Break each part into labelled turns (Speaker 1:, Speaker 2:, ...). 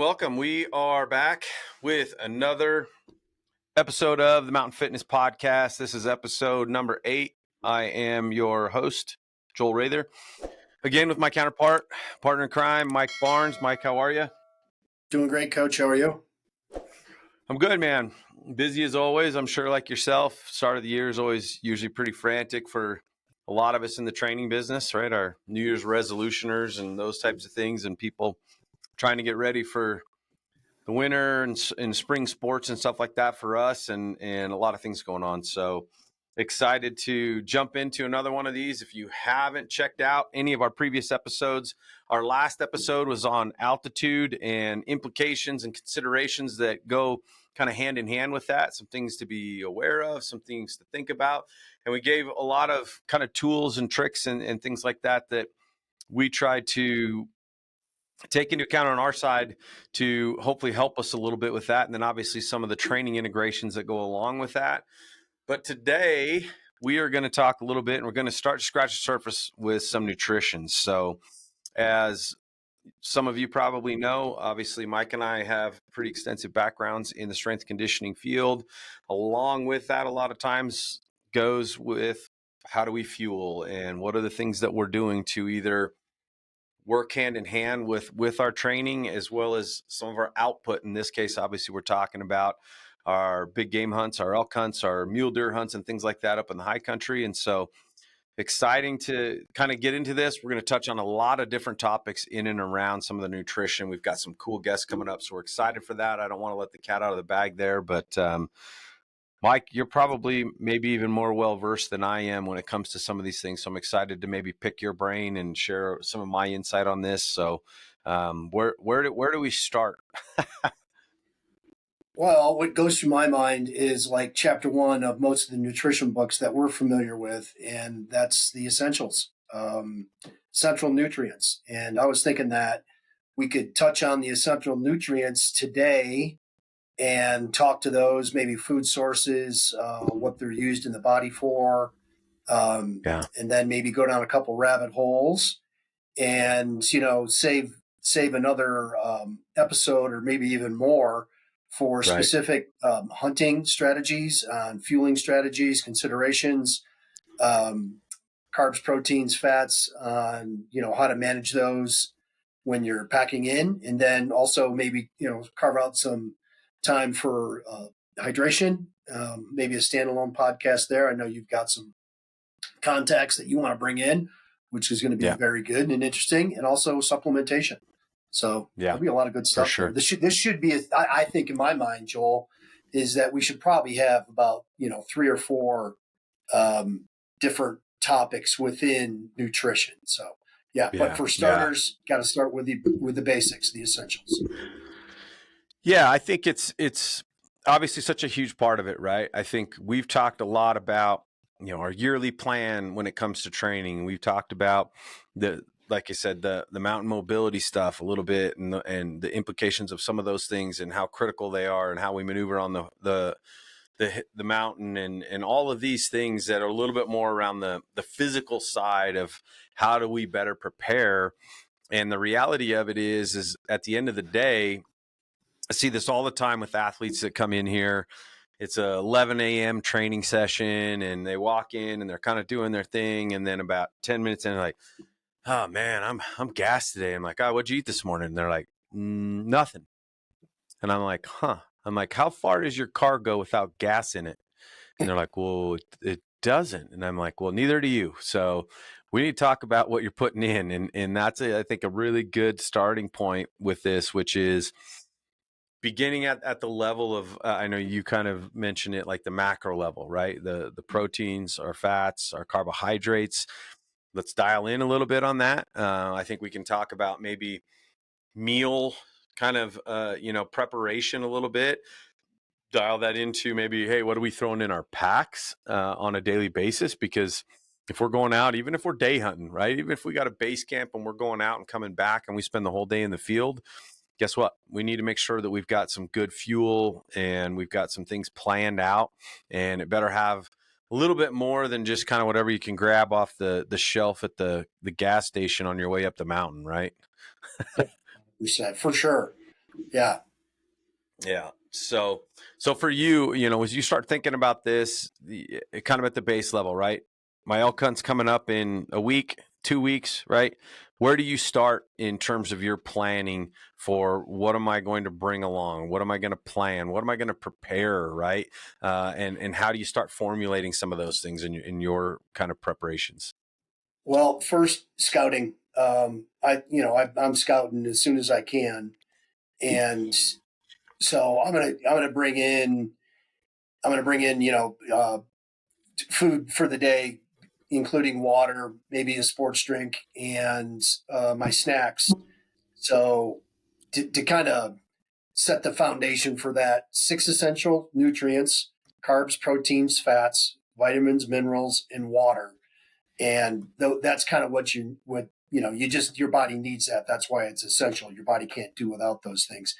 Speaker 1: welcome. We are back with another episode of the Mountain Fitness Podcast. This is episode number 8. I am your host, Joel Rather. Again with my counterpart, partner in crime, Mike Barnes. Mike, how are you?
Speaker 2: Doing great, Coach. How are you?
Speaker 1: I'm good, man. Busy as always. I'm sure like yourself. Start of the year is always usually pretty frantic for a lot of us in the training business, right? Our New Year's resolutioners and those types of things, and people trying to get ready for the winter and spring sports and stuff like that for us, and a lot of things going on. So excited to jump into another one of these. If you haven't checked out any of our previous episodes, our last episode was on altitude and implications and considerations that go kind of hand in hand with that, some things to be aware of, some things to think about. And we gave a lot of kind of tools and tricks and things like that we tried to take into account on our side to hopefully help us a little bit with that. And then obviously some of the training integrations that go along with that. But today we are going to talk a little bit, and we're going to start to scratch the surface with some nutrition. So as some of you probably know, obviously Mike and I have pretty extensive backgrounds in the strength conditioning field. Along with that, a lot of times goes with how do we fuel and what are the things that we're doing to either work hand in hand with our training as well as some of our output. In this case, obviously, we're talking about our big game hunts, our elk hunts, our mule deer hunts, and things like that up in the high country. And so exciting to kind of get into this. We're going to touch on a lot of different topics in and around some of the nutrition. We've got some cool guests coming up, so we're excited for that. I don't want to let the cat out of the bag there, but Mike, you're probably maybe even more well-versed than I am when it comes to some of these things. So I'm excited to maybe pick your brain and share some of my insight on this. So where do we start?
Speaker 2: Well, what goes through my mind is like chapter 1 of most of the nutrition books that we're familiar with, and that's the essentials, essential nutrients. And I was thinking that we could touch on the essential nutrients today and talk to those, maybe food sources, what they're used in the body for, and then maybe go down a couple rabbit holes and, save another episode or maybe even more for specific hunting strategies, fueling strategies, considerations, carbs, proteins, fats, on, how to manage those when you're packing in. And then also maybe, carve out some time for hydration, maybe a standalone podcast there. I know you've got some contacts that you want to bring in, which is going to be very good and interesting, and also supplementation. So there'll be a lot of good stuff.
Speaker 1: For sure.
Speaker 2: This should be, I think in my mind, Joel, is that we should probably have about 3 or 4 different topics within nutrition. So but for starters, got to start with the basics, the essentials.
Speaker 1: Yeah, I think it's obviously such a huge part of it, right? I think we've talked a lot about our yearly plan when it comes to training. We've talked about like I said, the mountain mobility stuff a little bit, and the implications of some of those things and how critical they are, and how we maneuver on the mountain, and all of these things that are a little bit more around the physical side of how do we better prepare. And the reality of it is at the end of the day, I see this all the time with athletes that come in here. It's a 11 a.m. training session, and they walk in and they're kind of doing their thing, and then about 10 minutes in, they're like, "Oh man, I'm gassed today." I'm like, "Oh, what'd you eat this morning?" And they're like, "Nothing." And I'm like, "Huh." I'm like, "How far does your car go without gas in it?" And they're like, "Well, it doesn't." And I'm like, "Well, neither do you." So we need to talk about what you're putting in. And that's, I think, a really good starting point with this, which is beginning at the level of, I know you kind of mentioned it, like the macro level, right? The proteins, our fats, our carbohydrates. Let's dial in a little bit on that. I think we can talk about maybe meal kind of, preparation a little bit. Dial that into maybe, hey, what are we throwing in our packs on a daily basis? Because if we're going out, even if we're day hunting, right? Even if we got a base camp and we're going out and coming back and we spend the whole day in the field, guess what? We need to make sure that we've got some good fuel and we've got some things planned out, and it better have a little bit more than just kind of whatever you can grab off the shelf at the gas station on your way up the mountain, right?
Speaker 2: We said for sure. Yeah.
Speaker 1: Yeah. So for you, as you start thinking about this, kind of at the base level, right? My elk hunt's coming up in a week, 2 weeks, right? Where do you start in terms of your planning for what am I going to bring along? What am I going to plan? What am I going to prepare, right? And how do you start formulating some of those things in your kind of preparations?
Speaker 2: Well, first scouting. I'm scouting as soon as I can, and so I'm gonna bring in food for the day, including water, maybe a sports drink, and my snacks. So to kind of set the foundation for that, six essential nutrients: carbs, proteins, fats, vitamins, minerals, and water. And that's kind of your body needs that. That's why it's essential. Your body can't do without those things.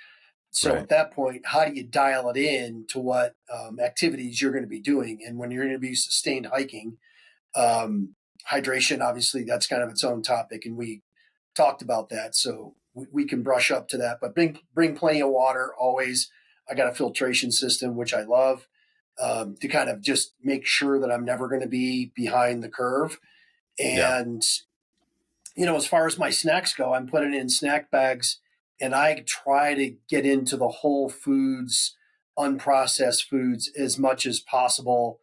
Speaker 2: So
Speaker 1: Right.
Speaker 2: at that point, how do you dial it in to what activities you're going to be doing? And when you're going to be sustained hiking, um, hydration, obviously, that's kind of its own topic, and we talked about that. So we can brush up to that, but bring plenty of water always. I got a filtration system, which I love, to kind of just make sure that I'm never going to be behind the curve.
Speaker 1: Yeah.
Speaker 2: And as far as my snacks go, I'm putting in snack bags, and I try to get into the whole foods, unprocessed foods as much as possible.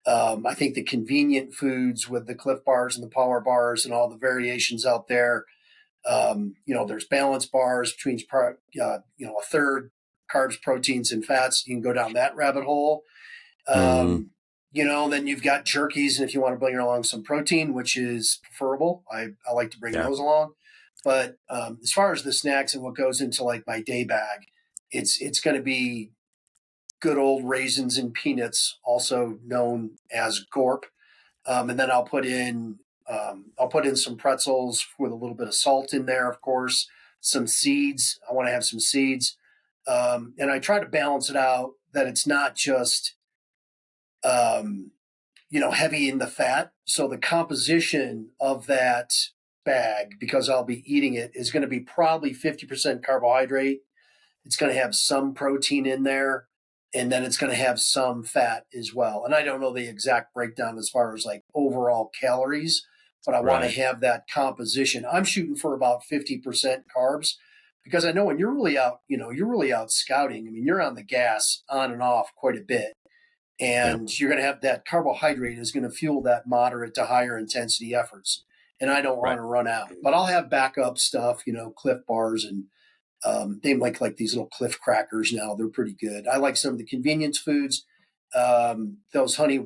Speaker 2: I think the convenient foods with the Cliff Bars and the Power Bars and all the variations out there. There's balance bars between a third carbs, proteins, and fats. You can go down that rabbit hole.
Speaker 1: Mm,
Speaker 2: Then you've got jerkies, and if you want to bring along some protein, which is preferable, I like to bring
Speaker 1: yeah.
Speaker 2: those along. But as far as the snacks and what goes into like my day bag, it's going to be good old raisins and peanuts, also known as gorp. And then I'll put in some pretzels with a little bit of salt in there, of course. Some seeds. I want to have some seeds, and I try to balance it out that it's not just um, heavy in the fat. So the composition of that bag, because I'll be eating it, is going to be probably 50% carbohydrate. It's going to have some protein in there, and then it's going to have some fat as well. And I don't know the exact breakdown as far as like overall calories, but I want to
Speaker 1: Right.
Speaker 2: have that composition. I'm shooting for about 50% carbs because I know when you're really out scouting. I mean, you're on the gas on and off quite a bit,
Speaker 1: Yeah.
Speaker 2: and you're going to have that carbohydrate is going to fuel that moderate to higher intensity efforts. And I don't want
Speaker 1: Right.
Speaker 2: to run out, but I'll have backup stuff, Cliff Bars, and they make like these little Cliff crackers now. They're pretty good. I like some of the convenience foods, those honey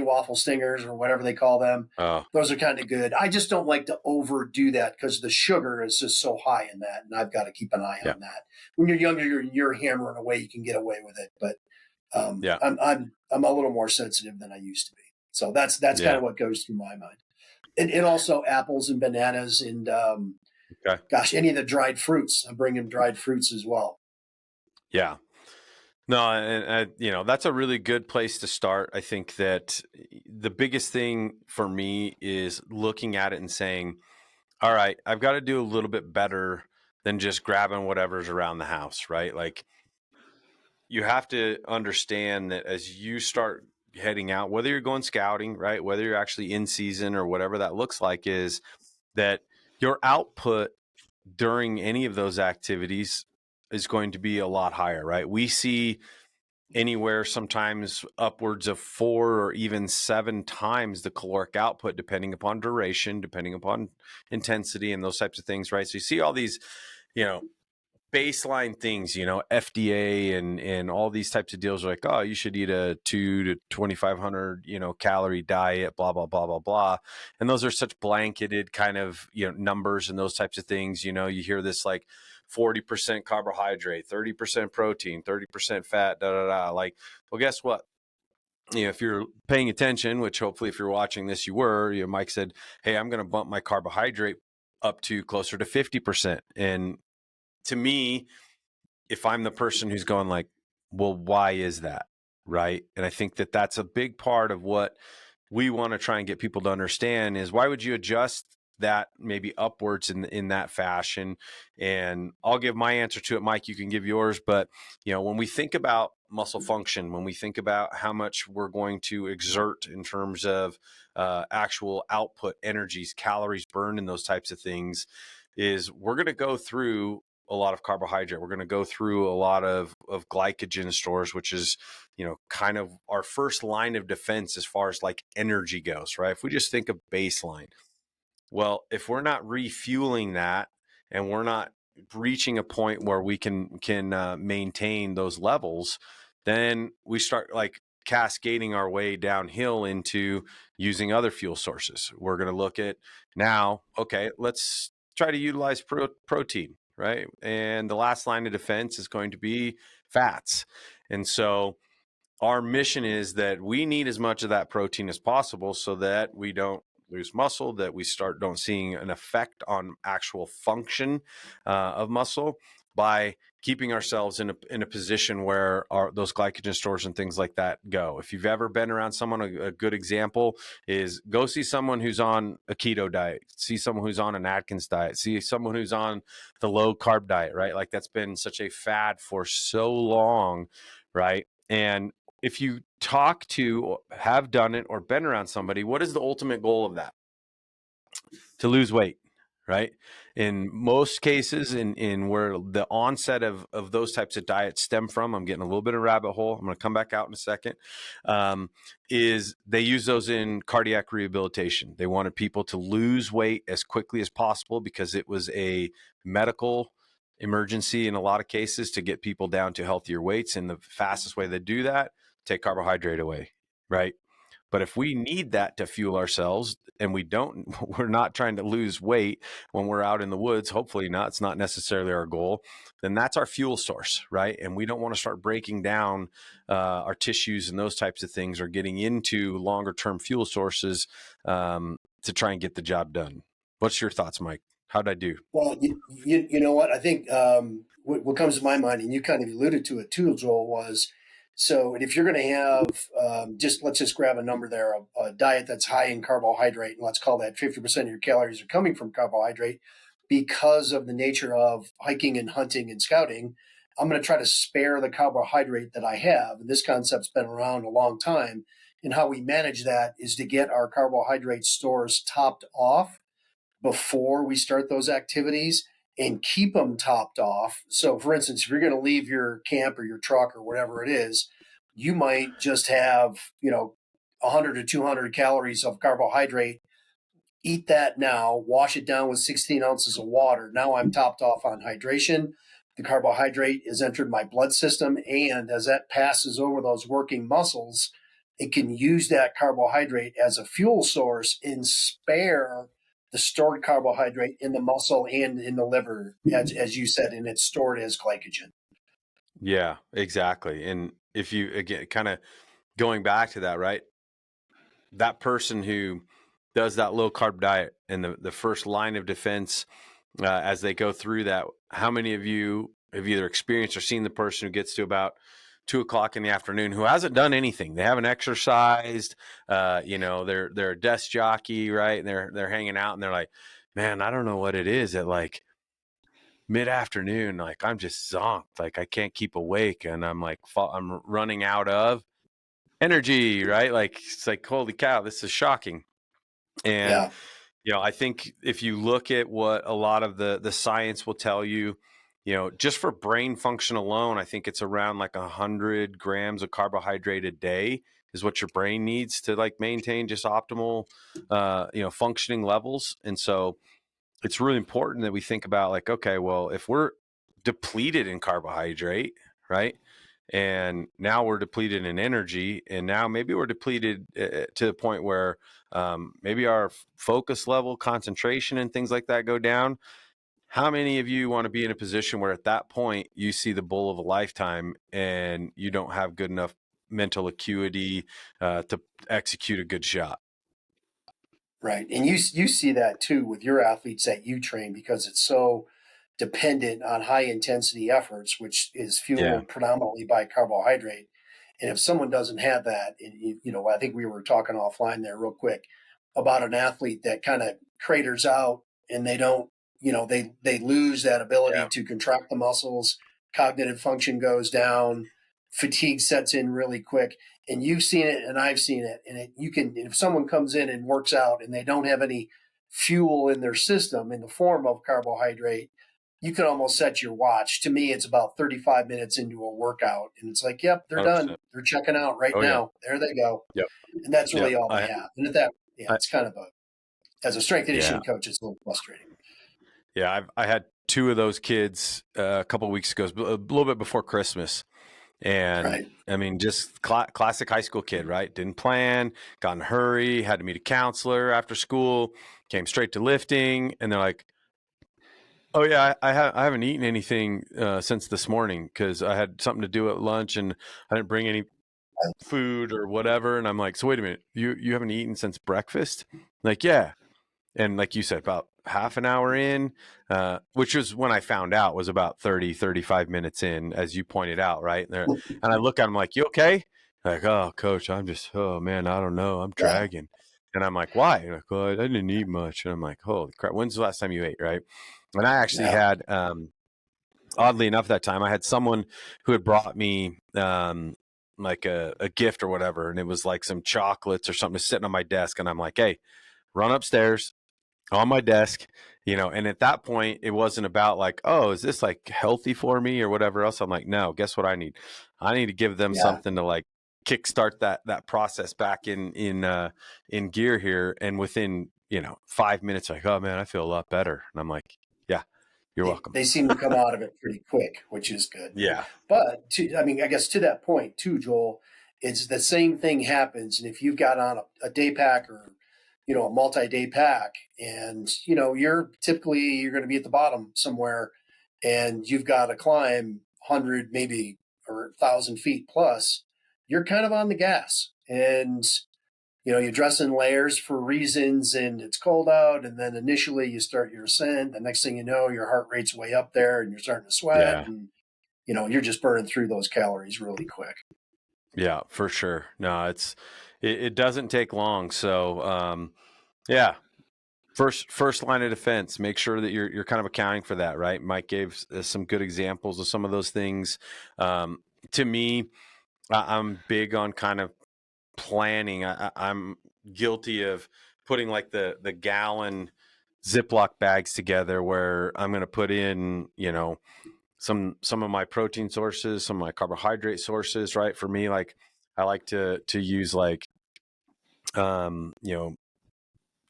Speaker 2: waffle stingers or whatever they call them.
Speaker 1: Oh,
Speaker 2: Those are kind of good. I just don't like to overdo that because the sugar is just so high in that, and I've got to keep an eye
Speaker 1: yeah.
Speaker 2: on that. When you're younger, you're hammering away, you can get away with it, but
Speaker 1: Yeah.
Speaker 2: I'm a little more sensitive than I used to be. So that's kind
Speaker 1: Yeah.
Speaker 2: of what goes through my mind. And also apples and bananas and
Speaker 1: Okay.
Speaker 2: gosh, any of the dried fruits. I'm bringing dried fruits as well.
Speaker 1: Yeah. No, and that's a really good place to start. I think that the biggest thing for me is looking at it and saying, all right, I've got to do a little bit better than just grabbing whatever's around the house, right? Like you have to understand that as you start heading out, whether you're going scouting, right, whether you're actually in season or whatever that looks like, is that your output during any of those activities is going to be a lot higher, right? We see anywhere sometimes upwards of 4 or even 7 times the caloric output, depending upon duration, depending upon intensity, and those types of things, right? So you see all these, you know, baseline things, FDA and all these types of deals are like, oh, you should eat a 2 to 2,500, calorie diet, blah, blah, blah, blah, blah. And those are such blanketed kind of, numbers and those types of things. You hear this like 40% carbohydrate, 30% protein, 30% fat, da, da, da. Like, well, guess what? If you're paying attention, which hopefully if you're watching this, you were, Mike said, hey, I'm going to bump my carbohydrate up to closer to 50%. And to me, if I'm the person who's going like, well, why is that? Right. And I think that that's a big part of what we want to try and get people to understand is why would you adjust that maybe upwards in that fashion. And I'll give my answer to it, Mike. You can give yours. But when we think about muscle function, when we think about how much we're going to exert in terms of actual output, energies, calories burned, and those types of things, is we're going to go through a lot of carbohydrate. We're going to go through a lot of glycogen stores, which is, kind of our first line of defense as far as like energy goes, right? If we just think of baseline, well, if we're not refueling that and we're not reaching a point where we can maintain those levels, then we start like cascading our way downhill into using other fuel sources. We're going to look at now, okay, let's try to utilize protein, right? And the last line of defense is going to be fats. And so our mission is that we need as much of that protein as possible so that we don't lose muscle, that we don't seeing an effect on actual function of muscle by keeping ourselves in a position where those glycogen stores and things like that go. If you've ever been around someone, a good example is go see someone who's on a keto diet, see someone who's on an Atkins diet, see someone who's on the low carb diet, right? Like that's been such a fad for so long, right? And if you talk to, or have done it, or been around somebody, what is the ultimate goal of that? To lose weight, right? In most cases, in where the onset of those types of diets stem from, I'm getting a little bit of rabbit hole. I'm going to come back out in a second. Is they use those in cardiac rehabilitation. They wanted people to lose weight as quickly as possible because it was a medical emergency in a lot of cases to get people down to healthier weights. And the fastest way to do that, take carbohydrate away, right? But if we need that to fuel ourselves and we're not trying to lose weight when we're out in the woods, hopefully not, it's not necessarily our goal, then that's our fuel source, right? And we don't want to start breaking down our tissues and those types of things, or getting into longer term fuel sources to try and get the job done. What's your thoughts, Mike? How'd I do?
Speaker 2: Well, you know what? I think what comes to my mind, and you kind of alluded to it too, Joel, was so. And if you're going to have let's just grab a number there, a diet that's high in carbohydrate, and let's call that 50% of your calories are coming from carbohydrate because of the nature of hiking and hunting and scouting. I'm going to try to spare the carbohydrate that I have. And this concept's been around a long time. And how we manage that is to get our carbohydrate stores topped off before we start those activities and keep them topped off. So, for instance, if you're going to leave your camp or your truck or whatever it is, you might just have, 100 to 200 calories of carbohydrate. Eat that now, wash it down with 16 ounces of water. Now I'm topped off on hydration. The carbohydrate is entered my blood system, and as that passes over those working muscles, it can use that carbohydrate as a fuel source and spare the stored carbohydrate in the muscle and in the liver, as you said, and it's stored as glycogen.
Speaker 1: Yeah, exactly. And if you, again, kind of going back to that, right? That person who does that low carb diet and the first line of defense as they go through that, how many of you have either experienced or seen the person who gets to about 2 o'clock in the afternoon who hasn't done anything? They haven't exercised, they're a desk jockey, right? And they're hanging out and they're like, man, I don't know what it is at like mid-afternoon, like I'm just zonked, like I can't keep awake, and I'm like I'm running out of energy, right? Like it's like, holy cow, this is shocking. And
Speaker 2: Yeah.
Speaker 1: I think if you look at what a lot of the science will tell you, just for brain function alone, I think it's around like 100 grams of carbohydrate a day is what your brain needs to like maintain just optimal functioning levels. And so it's really important that we think about like, okay, well, if we're depleted in carbohydrate, right? And now we're depleted in energy, and now maybe we're depleted to the point where maybe our focus level, concentration, and things like that go down. How many of you want to be in a position where at that point you see the bull of a lifetime and you don't have good enough mental acuity to execute a good shot?
Speaker 2: Right. And you see that too with your athletes that you train because it's so dependent on high intensity efforts, which is
Speaker 1: Yeah.
Speaker 2: fueled predominantly by carbohydrate. And if someone doesn't have that, and I think we were talking offline there real quick. about an athlete that kind of craters out and they don't, they lose that ability
Speaker 1: Yeah.
Speaker 2: to contract the muscles, cognitive function goes down, fatigue sets in really quick. And you've seen it and I've seen it. And if someone comes in and works out and they don't have any fuel in their system in the form of carbohydrate, you can almost set your watch. To me, it's about 35 minutes into a workout. And it's like, yep, they're done.
Speaker 1: 100%.
Speaker 2: They're checking out right
Speaker 1: Oh yeah.
Speaker 2: now. There they go.
Speaker 1: Yep.
Speaker 2: And that's
Speaker 1: Yep.
Speaker 2: really all they have. And
Speaker 1: I
Speaker 2: it's kind of as a strength
Speaker 1: yeah.
Speaker 2: conditioning coach, it's a little frustrating.
Speaker 1: Yeah. I had two of those kids a couple of weeks ago, a little bit before Christmas. And
Speaker 2: Right.
Speaker 1: I mean, just classic high school kid, right? Didn't plan, got in a hurry, had to meet a counselor after school, came straight to lifting. And they're like, oh yeah, I haven't eaten anything since this morning because I had something to do at lunch and I didn't bring any food or whatever. And I'm like, so wait a minute, you haven't eaten since breakfast? Like, yeah. And like you said, about half an hour in, which was when I found out was about 35 minutes in, as you pointed out, right? And I look at him like, you okay? Like, oh, coach, oh man, I don't know. I'm
Speaker 2: Yeah.
Speaker 1: dragging. And I'm like, why? Like, well, I didn't eat much. And I'm like, holy crap, when's the last time you ate, right? And I actually
Speaker 2: Yeah.
Speaker 1: had, oddly enough, that time I had someone who had brought me like a gift or whatever. And it was like some chocolates or something sitting on my desk. And I'm like, hey, run upstairs on my desk, and at that point it wasn't about like, oh, is this like healthy for me or whatever else. I'm like, no, guess what I need to give them
Speaker 2: Yeah.
Speaker 1: something to like kickstart that process back in gear here. And within 5 minutes, like, oh man, I feel a lot better. And I'm like, yeah, you're welcome.
Speaker 2: They seem to come out of it pretty quick, which is good.
Speaker 1: Yeah.
Speaker 2: But I guess to that point too, Joel, it's the same thing happens. And if you've got on a day pack or, a multi-day pack and, you're going to be at the bottom somewhere and you've got to climb 100 maybe or 1,000 feet plus, you're kind of on the gas. And you dress in layers for reasons and it's cold out. And then initially you start your ascent. The next thing you know, your heart rate's way up there and you're starting to sweat.
Speaker 1: Yeah.
Speaker 2: And, you're just burning through those calories really quick.
Speaker 1: Yeah, for sure. No, it doesn't take long. So, yeah, first line of defense, make sure that you're kind of accounting for that, right? Mike gave some good examples of some of those things. To me, I'm big on kind of planning. I'm guilty of putting like the gallon Ziploc bags together where I'm going to put in, some of my protein sources, some of my carbohydrate sources, right? For me, like I like to use like you know,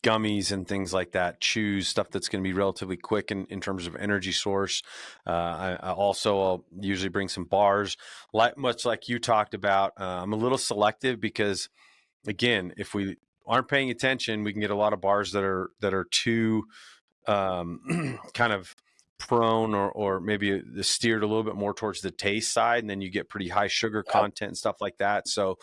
Speaker 1: gummies and things like that, chews, stuff that's going to be relatively quick in terms of energy source. I also I'll usually bring some bars, much like you talked about. I'm a little selective because, again, if we aren't paying attention, we can get a lot of bars that are too kind of prone or maybe steered a little bit more towards the taste side, and then you get pretty high sugar content and stuff like that. So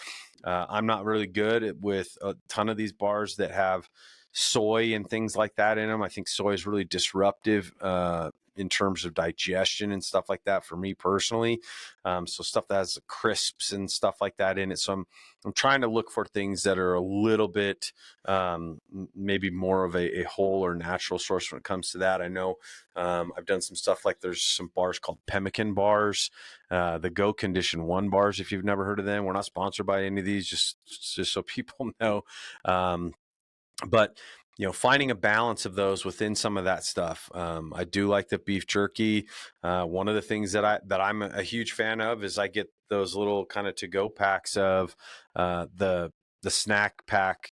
Speaker 1: I'm not really good with a ton of these bars that have soy and things like that in them. I think soy is really disruptive in terms of digestion and stuff like that for me personally. So stuff that has crisps and stuff like that in it. So I'm trying to look for things that are a little bit maybe more of a whole or natural source when it comes to that. I know I've done some stuff like there's some bars called pemmican bars, the Go Condition 1 bars. If you've never heard of them, we're not sponsored by any of these, just so people know. But finding a balance of those within some of that stuff. I do like the beef jerky. One of the things that I'm a huge fan of is I get those little kind of to-go packs of the snack pack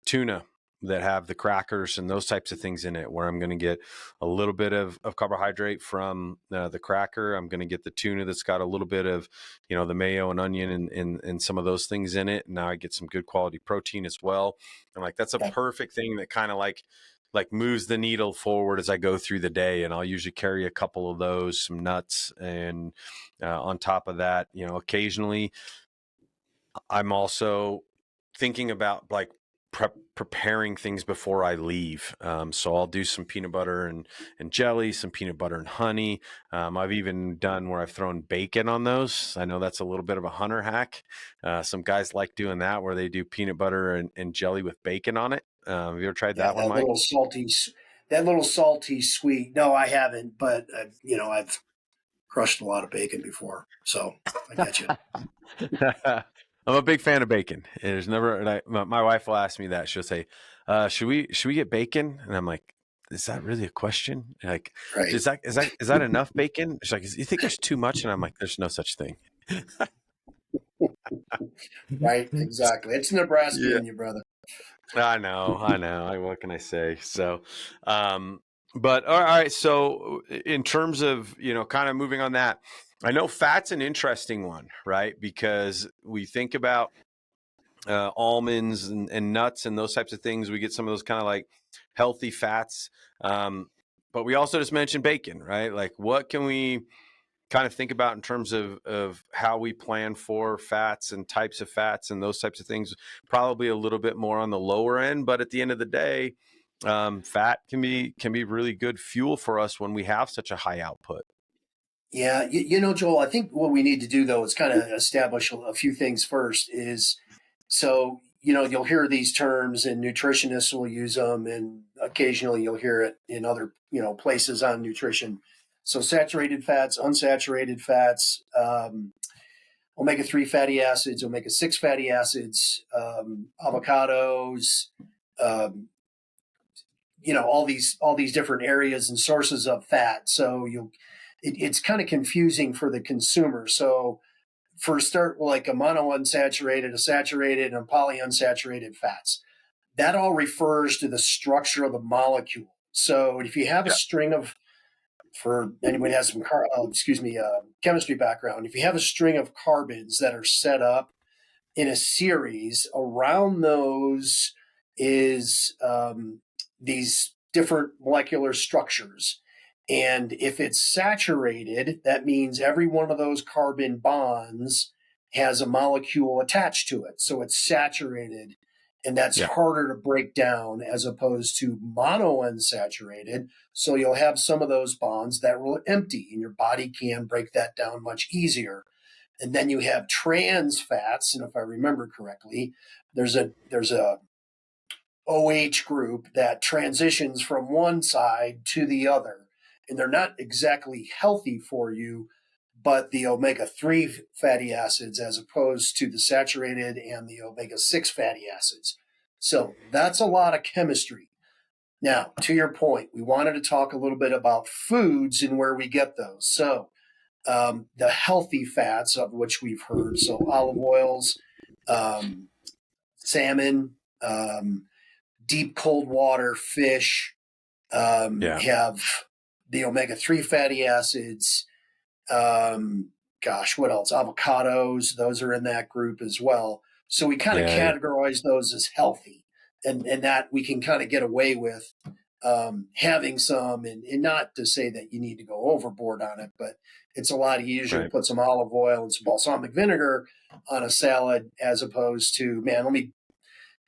Speaker 1: tuna that have the crackers and those types of things in it, where I'm going to get a little bit of carbohydrate from the cracker. I'm going to get the tuna that's got a little bit of, the mayo and onion and some of those things in it. And now I get some good quality protein as well. And like, that's a perfect thing that kind of like moves the needle forward as I go through the day. And I'll usually carry a couple of those, some nuts. And on top of that, occasionally I'm also thinking about like preparing things before I leave. So I'll do some peanut butter and jelly, some peanut butter and honey. I've even done where I've thrown bacon on those. I know that's a little bit of a hunter hack. Some guys like doing that where they do peanut butter and jelly with bacon on it. Have you ever tried
Speaker 2: Yeah,
Speaker 1: that one, Mike?
Speaker 2: that little salty sweet. No, I haven't, but I've crushed a lot of bacon before, so I get you.
Speaker 1: I'm a big fan of bacon. There's never, and my wife will ask me that. She'll say, should we get bacon?" And I'm like, "Is that really a question? Like,
Speaker 2: Right,
Speaker 1: is that enough bacon?" She's like, "You think there's too much?" And I'm like, "There's no such thing."
Speaker 2: right, exactly. It's Nebraska
Speaker 1: Yeah,
Speaker 2: in you, brother.
Speaker 1: I know. What can I say? So, um, but all right. So, in terms of kind of moving on that, I know fat's an interesting one, right? Because we think about almonds and nuts and those types of things. We get some of those kind of like healthy fats. But we also just mentioned bacon, right? Like, what can we kind of think about in terms of how we plan for fats and types of fats and those types of things? Probably a little bit more on the lower end, but at the end of the day, fat can be really good fuel for us when we have such a high output.
Speaker 2: Yeah, Joel, I think what we need to do though is kind of establish a few things first. Is so you'll hear these terms and nutritionists will use them, and occasionally you'll hear it in other places on nutrition. So saturated fats, unsaturated fats, omega-3 fatty acids, omega-6 fatty acids, avocados, um, all these different areas and sources of fat. So it's kind of confusing for the consumer. So for a start, like a monounsaturated, a saturated, and a polyunsaturated fats, that all refers to the structure of the molecule. So if you have a
Speaker 1: Yeah.
Speaker 2: string of, for anyone who has some chemistry background, if you have a string of carbons that are set up in a series, around those is these different molecular structures. And if it's saturated, that means every one of those carbon bonds has a molecule attached to it. So it's saturated, and that's
Speaker 1: Yeah.
Speaker 2: harder to break down as opposed to monounsaturated. So you'll have some of those bonds that will empty, and your body can break that down much easier. And then you have trans fats, and if I remember correctly, there's a OH group that transitions from one side to the other, and they're not exactly healthy for you, but the omega-3 fatty acids as opposed to the saturated and the omega-6 fatty acids. So that's a lot of chemistry. Now, to your point, we wanted to talk a little bit about foods and where we get those. So the healthy fats of which we've heard. So olive oils, um, salmon, deep cold water fish
Speaker 1: Yeah.
Speaker 2: have the omega-3 fatty acids. Um, Gosh, what else? Avocados, those are in that group as well. So we kind of
Speaker 1: Yeah.
Speaker 2: categorize those as healthy, and that we can kind of get away with having some, and not to say that you need to go overboard on it, but it's a lot easier to
Speaker 1: Right.
Speaker 2: put some olive oil and some balsamic vinegar on a salad as opposed to, man, let me,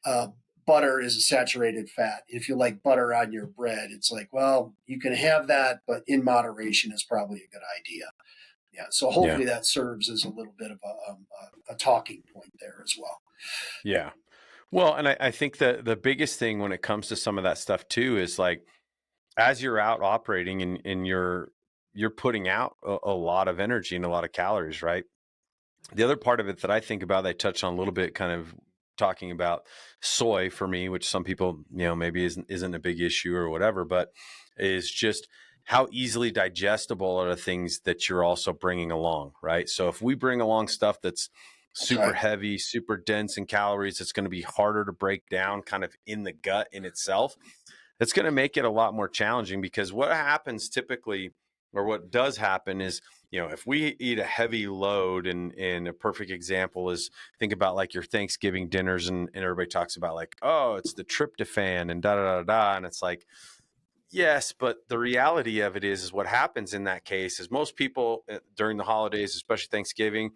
Speaker 2: uh, butter is a saturated fat. If you like butter on your bread, it's like, well, you can have that, but in moderation is probably a good idea. Yeah. So
Speaker 1: Yeah.
Speaker 2: hopefully that serves as a little bit of a talking point there as well.
Speaker 1: Yeah. Well, and I think that the biggest thing when it comes to some of that stuff too is like as you're out operating and you're putting out a lot of energy and a lot of calories, right? The other part of it that I think about, I touched on a little bit, kind of talking about soy for me, which some people, maybe isn't a big issue or whatever, but is just how easily digestible are the things that you're also bringing along, right? So if we bring along stuff that's
Speaker 2: That's
Speaker 1: super
Speaker 2: right.
Speaker 1: heavy, super dense in calories, it's going to be harder to break down kind of in the gut in itself. It's going to make it a lot more challenging because what happens typically, or what does happen is, if we eat a heavy load, and a perfect example is think about like your Thanksgiving dinners, and everybody talks about like, oh, it's the tryptophan and da da da da. And it's like, yes, but the reality of it is what happens in that case is most people during the holidays, especially Thanksgiving,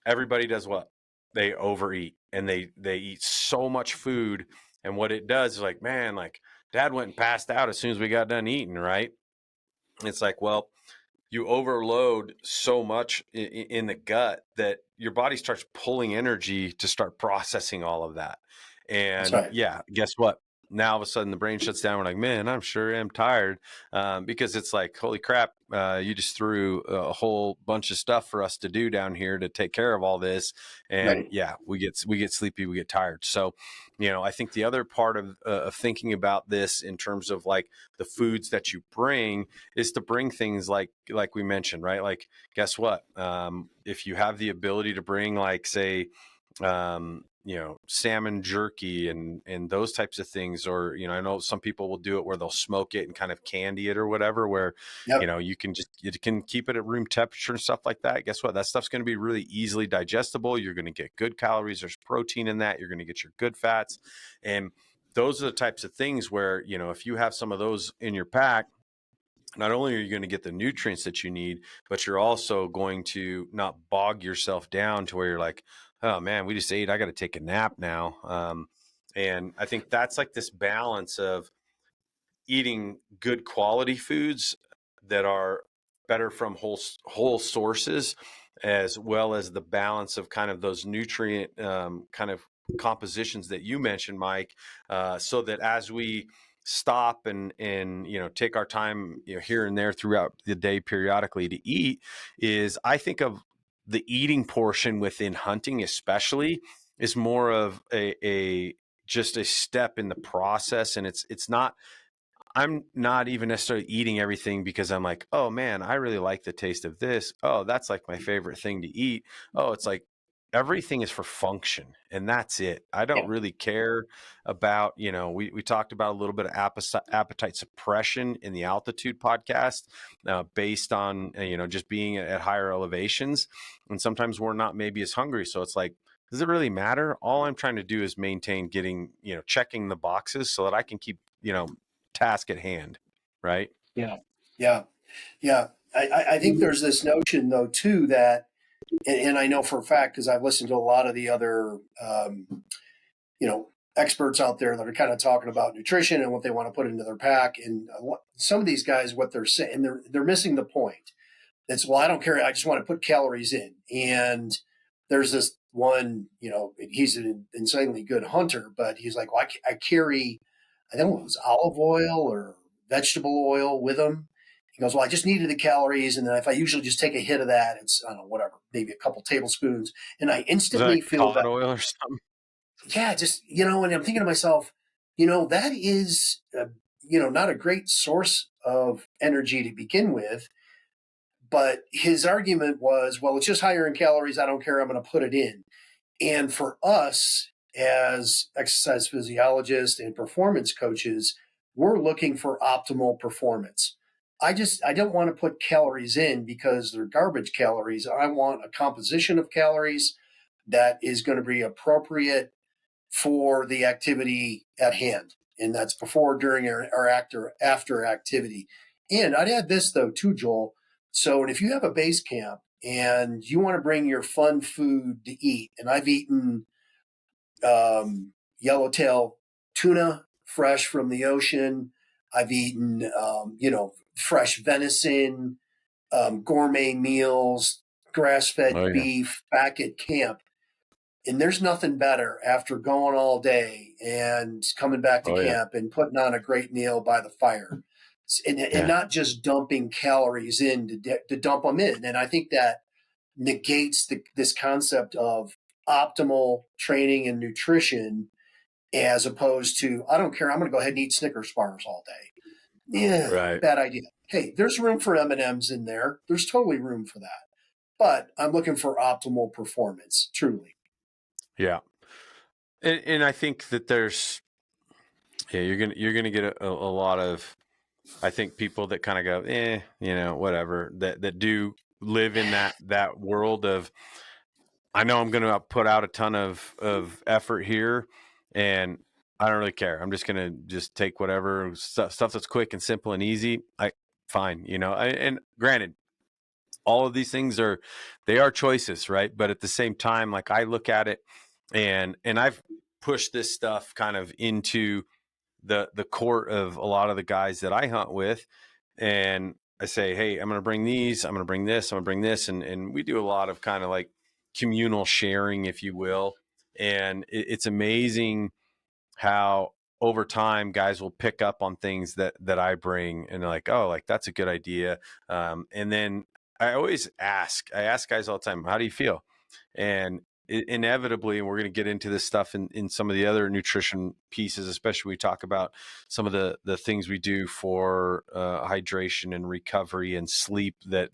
Speaker 1: everybody does what? They overeat and they eat so much food And what it does is like, man, like dad went and passed out as soon as we got done eating, right? It's like, well, you overload so much in the gut that your body starts pulling energy to start processing all of that.
Speaker 2: That's
Speaker 1: And
Speaker 2: right.
Speaker 1: yeah, guess what? Now all of a sudden the brain shuts down. We're like, man, I'm sure am tired, because it's like, holy crap, you just threw a whole bunch of stuff for us to do down here to take care of all this. And
Speaker 2: Right.
Speaker 1: yeah, we get sleepy, we get tired. So, I think the other part of thinking about this in terms of like the foods that you bring is to bring things like we mentioned, right? Like, guess what? If you have the ability to bring, like, say, salmon jerky and those types of things, or I know some people will do it where they'll smoke it and kind of candy it or whatever, where
Speaker 2: Yep.
Speaker 1: you can keep it at room temperature and stuff like that. Guess what? That stuff's going to be really easily digestible. You're going to get good calories. There's protein in that. You're going to get your good fats, and those are the types of things where if you have some of those in your pack, not only are you going to get the nutrients that you need, but you're also going to not bog yourself down to where you're like, oh man, we just ate, I got to take a nap now. And I think that's like this balance of eating good quality foods that are better from whole sources, as well as the balance of kind of those nutrient kind of compositions that you mentioned, Mike, so that as we stop and take our time here and there throughout the day periodically to eat, is I think of the eating portion within hunting especially is more of a just a step in the process. And it's not, I'm not even necessarily eating everything because I'm like, oh man, I really like the taste of this. Oh, that's like my favorite thing to eat. Oh, it's like everything is for function and that's it. I don't
Speaker 2: Yeah.
Speaker 1: really care about, we talked about a little bit of appetite suppression in the altitude podcast, based on, just being at higher elevations. And sometimes we're not maybe as hungry. So it's like, does it really matter? All I'm trying to do is maintain getting, checking the boxes so that I can keep, task at hand, right?
Speaker 2: Yeah. Yeah. Yeah. I think there's this notion though too that, and I know for a fact because I've listened to a lot of the other you know experts out there that are kind of talking about nutrition and what they want to put into their pack, and some of these guys, what they're saying, they're missing the point. It's, well, I don't care. I just want to put calories in. And there's this one, he's an insanely good hunter, but he's like, well, I carry, I don't know, it was olive oil or vegetable oil with him. He goes, well, I just needed the calories. And then if I usually just take a hit of that, it's, I don't know, whatever, maybe a couple tablespoons. And I
Speaker 1: Is that
Speaker 2: instantly
Speaker 1: like
Speaker 2: feel
Speaker 1: cod
Speaker 2: better.
Speaker 1: oil or something?
Speaker 2: Yeah, just, and I'm thinking to myself, that is, not a great source of energy to begin with. But his argument was, well, it's just higher in calories. I don't care. I'm going to put it in. And for us as exercise physiologists and performance coaches, we're looking for optimal performance. I don't want to put calories in because they're garbage calories. I want a composition of calories that is going to be appropriate for the activity at hand. And that's before, during, or after activity. And I'd add this though too, Joel. So, and if you have a base camp and you want to bring your fun food to eat, and I've eaten yellowtail tuna fresh from the ocean. I've eaten, fresh venison, gourmet meals, grass
Speaker 1: Oh
Speaker 2: fed
Speaker 1: yeah.
Speaker 2: beef back at camp. And there's nothing better after going all day and coming back to
Speaker 1: Oh yeah.
Speaker 2: camp and putting on a great meal by the fire, and
Speaker 1: Yeah.
Speaker 2: not just dumping calories in to dump them in. And I think that negates this concept of optimal training and nutrition, as opposed to, I don't care, I'm going to go ahead and eat Snickers bars all day. Yeah,
Speaker 1: Right.
Speaker 2: bad idea. Hey, there's room for M&Ms in there. There's totally room for that. But I'm looking for optimal performance, truly.
Speaker 1: Yeah. And I think that there's, yeah, you're gonna get a lot of, I think, people that kind of go, whatever, that do live in that world of, I know I'm gonna put out a ton of effort here, and I don't really care. I'm just gonna just take whatever stuff that's quick and simple and easy. Fine, and granted, all of these things they are choices, right? But at the same time, like, I look at it, and I've push this stuff kind of into the court of a lot of the guys that I hunt with. And I say, hey, I'm going to bring these, I'm going to bring this, I'm going to bring this. And we do a lot of kind of like communal sharing, if you will. And it's amazing how over time guys will pick up on things that I bring and they're like, oh, like that's a good idea. And then I ask guys all the time, how do you feel? And inevitably, and we're going to get into this stuff in some of the other nutrition pieces, especially we talk about some of the things we do for hydration and recovery and sleep that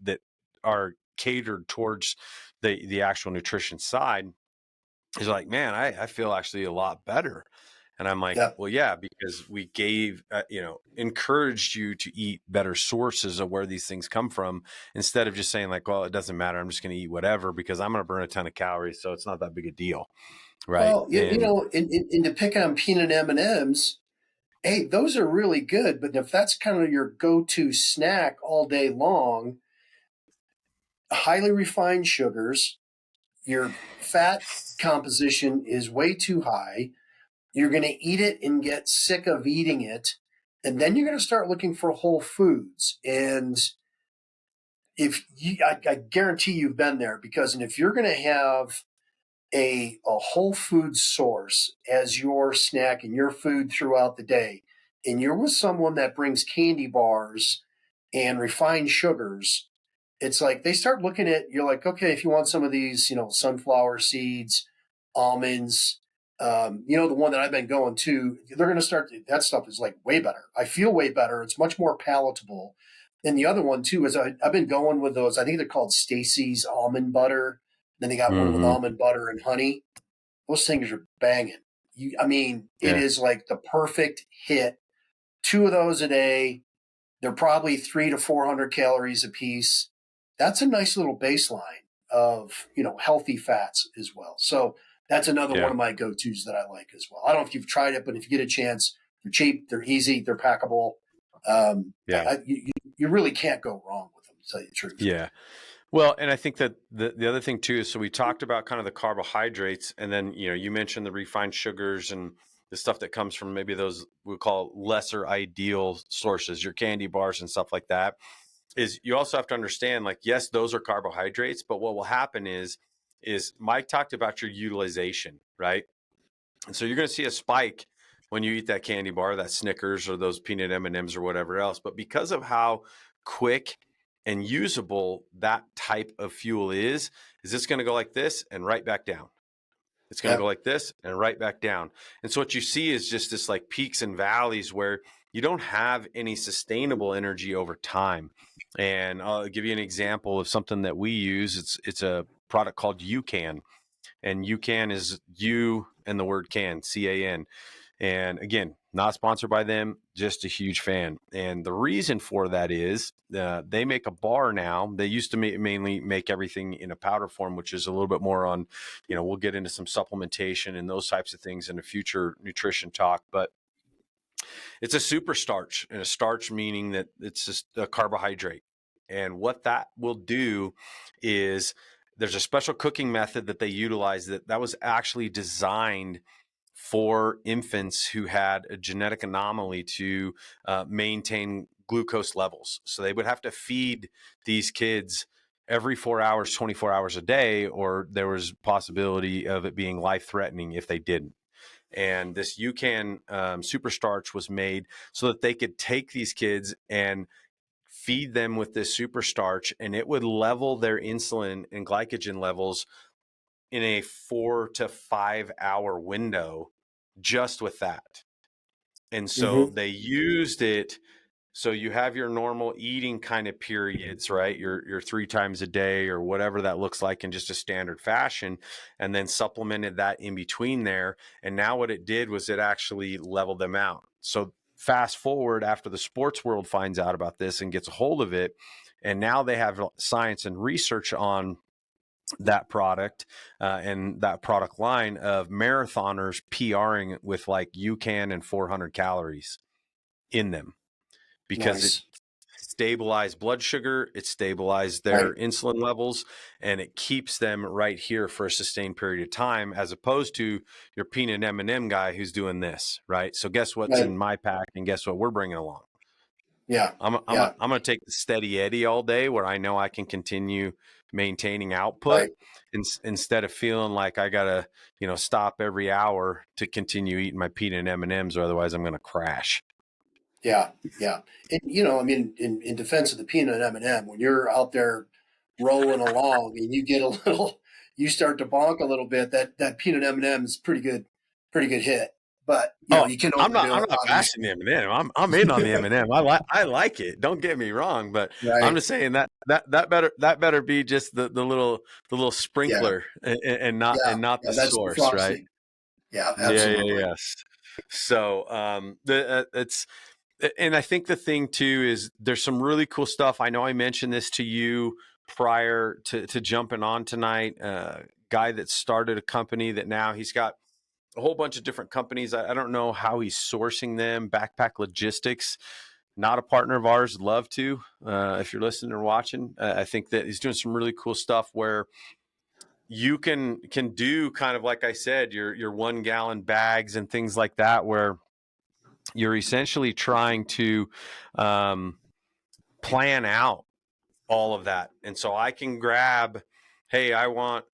Speaker 1: are catered towards the actual nutrition side. Is like, man, I feel actually a lot better. And I'm like,
Speaker 2: Yeah.
Speaker 1: well, yeah, because we gave, encouraged you to eat better sources of where these things come from, instead of just saying like, well, it doesn't matter, I'm just going to eat whatever because I'm going to burn a ton of calories, so it's not that big a deal, right?
Speaker 2: Well, you
Speaker 1: And
Speaker 2: know, in to pick on peanut M&Ms, hey, those are really good. But if that's kind of your go-to snack all day long, highly refined sugars, your fat composition is way too high. You're going to eat it and get sick of eating it. And then you're going to start looking for whole foods. And I guarantee you've been there, because and if you're going to have a whole food source as your snack and your food throughout the day, and you're with someone that brings candy bars and refined sugars, it's like they start looking at you're like, okay, if you want some of these, sunflower seeds, almonds, the one that I've been going to, they're going to start. That stuff is like way better. I feel way better. It's much more palatable. And the other one too is I've been going with those. I think they're called Stacy's almond butter. Then they got one with
Speaker 1: mm-hmm,
Speaker 2: almond butter and honey. Those things are banging. It
Speaker 1: yeah,
Speaker 2: is like the perfect hit. Two of those a day. They're probably 300 to 400 calories a piece. That's a nice little baseline of healthy fats as well. So that's another one
Speaker 1: yeah,
Speaker 2: of my go-tos that I like as well. I don't know if you've tried it, but if you get a chance, they're cheap, they're easy, they're packable.
Speaker 1: yeah,
Speaker 2: You really can't go wrong with them, to tell you the truth.
Speaker 1: yeah. Well, and I think that the other thing too is, so we talked about kind of the carbohydrates, and then you mentioned the refined sugars and the stuff that comes from maybe those we call lesser ideal sources, your candy bars and stuff like that. Is you also have to understand, like, yes, those are carbohydrates, but what will happen is Mike talked about your utilization, right? And so you're going to see a spike when you eat that candy bar, that Snickers or those peanut M&Ms or whatever else. But because of how quick and usable that type of fuel is this going to go like this and right back down. It's going to
Speaker 2: Yeah.
Speaker 1: go like this and right back down. And so what you see is just this like peaks and valleys where you don't have any sustainable energy over time. And I'll give you an example of something that we use. It's a product called UCAN, and UCAN is you and the word can, CAN. And again, not sponsored by them, just a huge fan. And the reason for that is they make a bar now. They used to mainly make everything in a powder form, which is a little bit more on, we'll get into some supplementation and those types of things in a future nutrition talk. But it's a super starch, and a starch meaning that it's just a carbohydrate. And what that will do is there's a special cooking method that they utilize that was actually designed for infants who had a genetic anomaly to maintain glucose levels. So they would have to feed these kids every 4 hours, 24 hours a day, or there was possibility of it being life-threatening if they didn't. And this UCAN super starch was made so that they could take these kids and feed them with this super starch, and it would level their insulin and glycogen levels in a 4 to 5 hour window just with that. And so
Speaker 2: Mm-hmm.
Speaker 1: they used it. So you have your normal eating kind of periods, right? Your 3 times a day or whatever that looks like in just a standard fashion, and then supplemented that in between there. And now what it did was it actually leveled them out. So fast forward after the sports world finds out about this and gets a hold of it, and now they have science and research on that product and that product line of marathoners PRing with like UCAN and 400 calories in them, because it
Speaker 2: Nice.
Speaker 1: stabilized blood sugar, it stabilized their
Speaker 2: Right.
Speaker 1: insulin levels, and it keeps them right here for a sustained period of time, as opposed to your peanut M&M guy who's doing this, right? So guess what's
Speaker 2: Right.
Speaker 1: in my pack, and guess what we're bringing along?
Speaker 2: Yeah. Yeah.
Speaker 1: I'm gonna take the steady Eddie all day, where I know I can continue maintaining output,
Speaker 2: Right.
Speaker 1: instead of feeling like I gotta, stop every hour to continue eating my peanut M&Ms, or otherwise I'm gonna crash.
Speaker 2: Yeah. Yeah. And, I mean, in defense of the peanut M&M, when you're out there rolling along and you get a little, you start to bonk a little bit, that peanut M&M is pretty good hit. But,
Speaker 1: Oh,
Speaker 2: you can
Speaker 1: I'm not
Speaker 2: overdo
Speaker 1: I'm
Speaker 2: it,
Speaker 1: not bashing
Speaker 2: obviously.
Speaker 1: the M&M. I'm in on the M&M. I like it. Don't get me wrong, but I'm
Speaker 2: Right.
Speaker 1: just saying that better be just the little
Speaker 2: Yeah.
Speaker 1: sprinkler, and not
Speaker 2: Yeah.
Speaker 1: the
Speaker 2: That's the
Speaker 1: source, right?
Speaker 2: frosting. Yeah.
Speaker 1: Yeah,
Speaker 2: Absolutely.
Speaker 1: yes. So, it's and I think the thing too is there's some really cool stuff. I know I mentioned this to you prior to jumping on tonight. Guy that started a company that now he's got a whole bunch of different companies. I don't know how he's sourcing them. Backpack Logistics, not a partner of ours. Love to, if you're listening or watching. I think that he's doing some really cool stuff where you can do kind of like I said, your 1 gallon bags and things like that, where you're essentially trying to um, plan out all of that. And so I can grab, hey, I want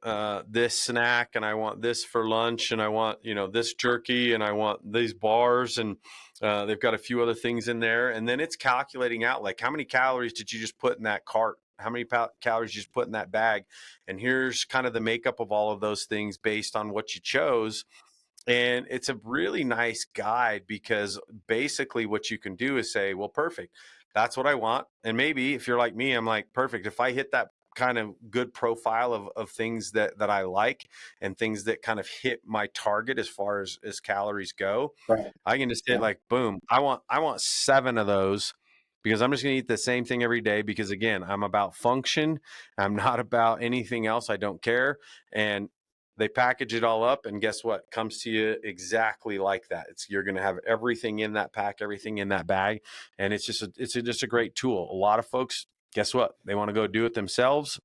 Speaker 1: this snack, and I want this for lunch, and I want, this jerky, and I want these bars, and they've got a few other things in there. And then it's calculating out, like, how many calories did you just put in that cart? How many calories you just put in that bag? And here's kind of the makeup of all of those things based on what you chose. And it's a really nice guide, because basically what you can do is say, well, perfect. That's what I want. And maybe if you're like me, I'm like, perfect. If I hit that kind of good profile of things that I like, and things that kind of hit my target as far as calories go,
Speaker 2: Right.
Speaker 1: I can just hit,
Speaker 2: Yeah.
Speaker 1: like, boom. I want 7 of those, because I'm just going to eat the same thing every day, because again, I'm about function. I'm not about anything else. I don't care. And they package it all up, and guess what? Comes to you exactly like that. You're going to have everything in that pack, everything in that bag, and it's just a great tool. A lot of folks, guess what? They want to go do it themselves.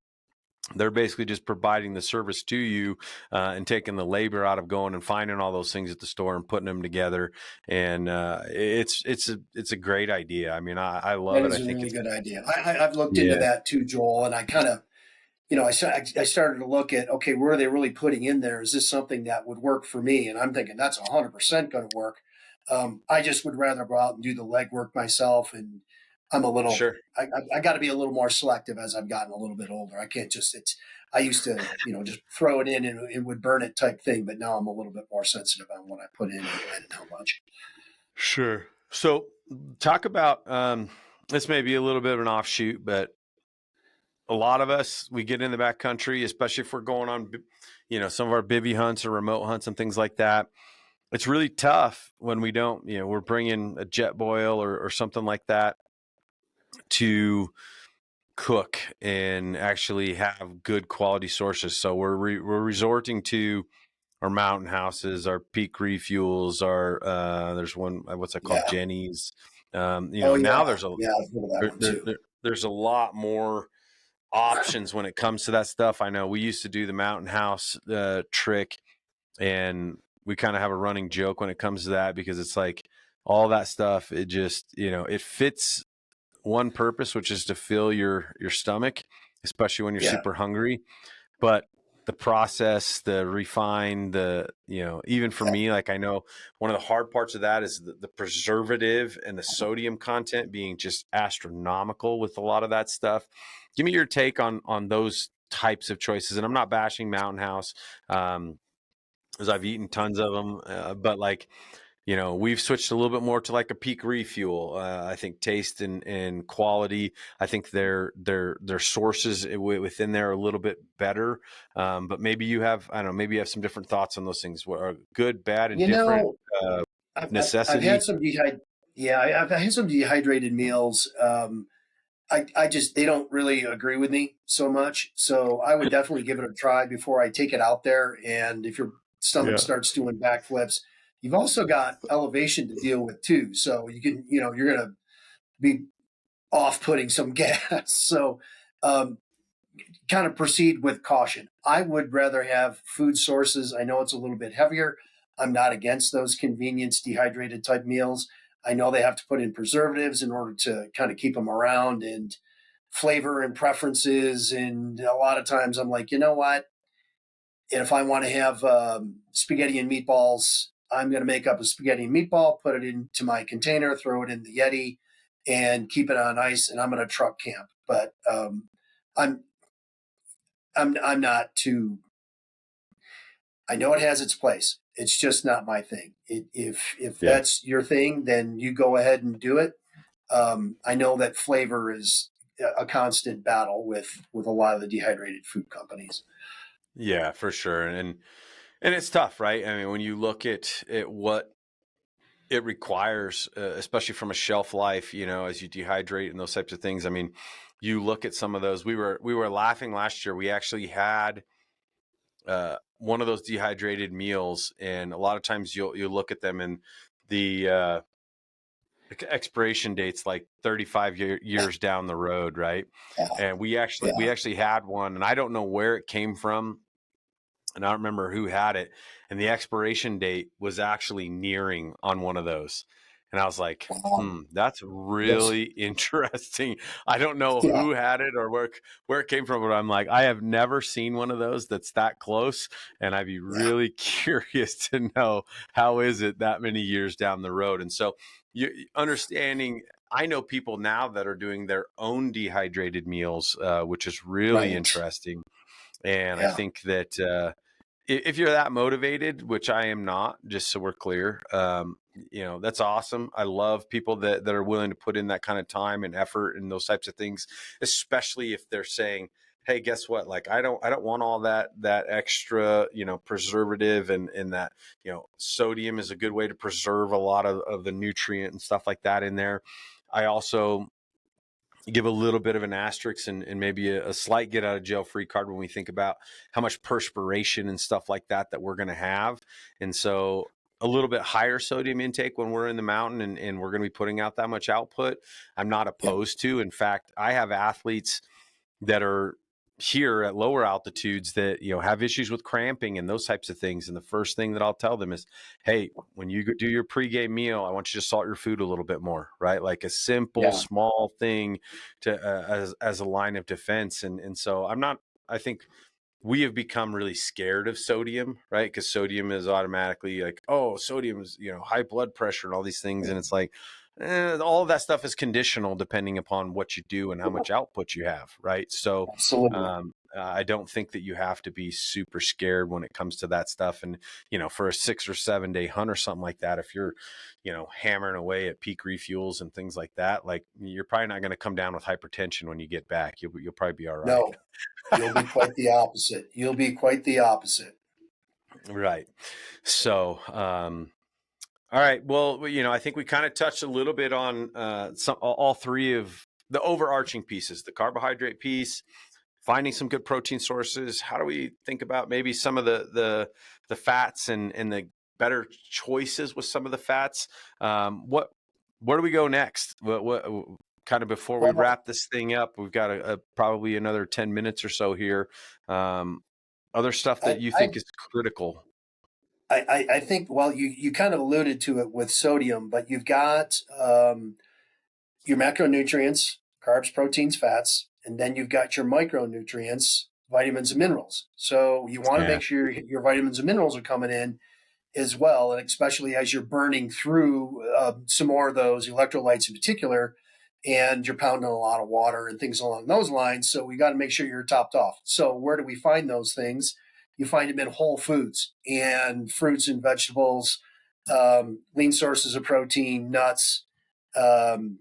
Speaker 1: They're basically just providing the service to you, and taking the labor out of going and finding all those things at the store and putting them together. And it's a great idea. I mean, I love
Speaker 2: That
Speaker 1: it. I
Speaker 2: is a
Speaker 1: think
Speaker 2: really
Speaker 1: it's
Speaker 2: good idea. I've looked into
Speaker 1: yeah,
Speaker 2: that too, Joel, and I kind of, I started to look at, okay, where are they really putting in there? Is this something that would work for me? And I'm thinking that's 100% going to work. I just would rather go out and do the legwork myself. And I'm a little,
Speaker 1: sure.
Speaker 2: I got to be a little more selective as I've gotten a little bit older. I can't just, I used to, just throw it in and it would burn it type thing. But now I'm a little bit more sensitive on what I put in and when and how much.
Speaker 1: Sure. So talk about this may be a little bit of an offshoot, but a lot of us, we get in the backcountry, especially if we're going on, some of our bivvy hunts or remote hunts and things like that. It's really tough when we don't, we're bringing a jet boil or something like that to cook and actually have good quality sources. So we're resorting to our mountain houses, our peak refuels, our there's one, what's that called,
Speaker 2: Yeah.
Speaker 1: Jenny's.
Speaker 2: Oh
Speaker 1: Now
Speaker 2: yeah. Yeah. I've heard of that one too.
Speaker 1: there's a lot more options when it comes to that stuff. I know we used to do the mountain house trick, and we kind of have a running joke when it comes to that, because it's like all that stuff, it just, it fits one purpose, which is to fill your stomach, especially when you're
Speaker 2: Yeah.
Speaker 1: super hungry. But the process, the refine, even for
Speaker 2: Yeah.
Speaker 1: me, like, I know one of the hard parts of that is the preservative and the sodium content being just astronomical with a lot of that stuff. Give me your take on those types of choices. And I'm not bashing Mountain House, because I've eaten tons of them, but, like, we've switched a little bit more to like a peak refuel. I think taste and quality. I think their sources within there are a little bit better. But maybe you have, I don't know, maybe you have some different thoughts on those things. What are good, bad, and
Speaker 2: You
Speaker 1: different
Speaker 2: know, I've
Speaker 1: necessity?
Speaker 2: had some I've had some dehydrated meals. I just they don't really agree with me so much. So I would definitely give it a try before I take it out there. And if your stomach
Speaker 1: Yeah.
Speaker 2: starts doing backflips, you've also got elevation to deal with too. So you can, you're gonna be off-putting some gas. So um, kind of proceed with caution. I would rather have food sources. I know it's a little bit heavier. I'm not against those convenience dehydrated type meals. I know they have to put in preservatives in order to kind of keep them around and flavor and preferences. And a lot of times I'm like, you know what? If I want to have spaghetti and meatballs, I'm going to make up a spaghetti and meatball, put it into my container, throw it in the Yeti, and keep it on ice. And I'm going to truck camp. But I'm I'm not too. I know it has its place. It's just not my thing. If
Speaker 1: Yeah.
Speaker 2: that's your thing, then you go ahead and do it. I know that flavor is a constant battle with a lot of the dehydrated food companies.
Speaker 1: Yeah, for sure. And it's tough, right? I mean, when you look at what it requires, especially from a shelf life, as you dehydrate and those types of things. I mean, you look at some of those. We were laughing last year. We actually had one of those dehydrated meals, and a lot of times you look at them and the expiration date's like 35 years down the road, right?
Speaker 2: Yeah,
Speaker 1: And we actually
Speaker 2: yeah.
Speaker 1: we actually had one, and I don't know where it came from, and I don't remember who had it, and the expiration date was actually nearing on one of those. And I was like,
Speaker 2: Wow.
Speaker 1: that's
Speaker 2: That's
Speaker 1: really interesting. I don't know
Speaker 2: yeah,
Speaker 1: who had it or where it came from, but I'm like, I have never seen one of those that's that close. And I'd be
Speaker 2: yeah,
Speaker 1: really curious to know how is it that many years down the road. And so you understanding, I know people now that are doing their own dehydrated meals, which is really
Speaker 2: right.
Speaker 1: interesting. And I
Speaker 2: Yeah,
Speaker 1: think that if you're that motivated, which I am not, just so we're clear, that's awesome. I love people that are willing to put in that kind of time and effort and those types of things, especially if they're saying, hey, guess what? Like, I don't want all that extra, preservative and that, sodium is a good way to preserve a lot of the nutrient and stuff like that in there. I also give a little bit of an asterisk and maybe a slight get out of jail free card when we think about how much perspiration and stuff like that we're going to have. And so a little bit higher sodium intake when we're in the mountain and we're going to be putting out that much output, I'm not
Speaker 2: yeah,
Speaker 1: opposed to. In fact, I have athletes that are here at lower altitudes that have issues with cramping and those types of things, and the first thing that I'll tell them is, hey, when you do your pregame meal, I want you to salt your food a little bit more, right? Like a simple
Speaker 2: yeah.
Speaker 1: small thing to as a line of defense. And so I think we have become really scared of sodium, right? Because sodium is automatically like, oh, sodium is, high blood pressure and all these things. And it's like, all of that stuff is conditional depending upon what you do and how much output you have, right? So
Speaker 2: Absolutely.
Speaker 1: I don't think that you have to be super scared when it comes to that stuff. And, for a 6 or 7 day hunt or something like that, if you're, hammering away at peak refuels and things like that, like you're probably not going to come down with hypertension when you get back. You'll probably be all right.
Speaker 2: No, you'll be quite the opposite. You'll be quite the opposite.
Speaker 1: Right. So, all right. Well, I think we kind of touched a little bit on all three of the overarching pieces: the carbohydrate piece, finding some good protein sources. How do we think about maybe some of the fats and the better choices with some of the fats? Where do we go next? What kind of before we
Speaker 2: Well,
Speaker 1: wrap this thing up? We've got probably another 10 minutes or so here. Um, other stuff that
Speaker 2: I,
Speaker 1: you
Speaker 2: I
Speaker 1: think is critical?
Speaker 2: I think, well, you kind of alluded to it with sodium, but you've got your macronutrients, carbs, proteins, fats, and then you've got your micronutrients, vitamins and minerals. So you want to
Speaker 1: Yeah.
Speaker 2: make sure your vitamins and minerals are coming in as well, and especially as you're burning through some more of those electrolytes in particular, and you're pounding a lot of water and things along those lines. So we got to make sure you're topped off. So where do we find those things? You find them in whole foods and fruits and vegetables, lean sources of protein, nuts, um,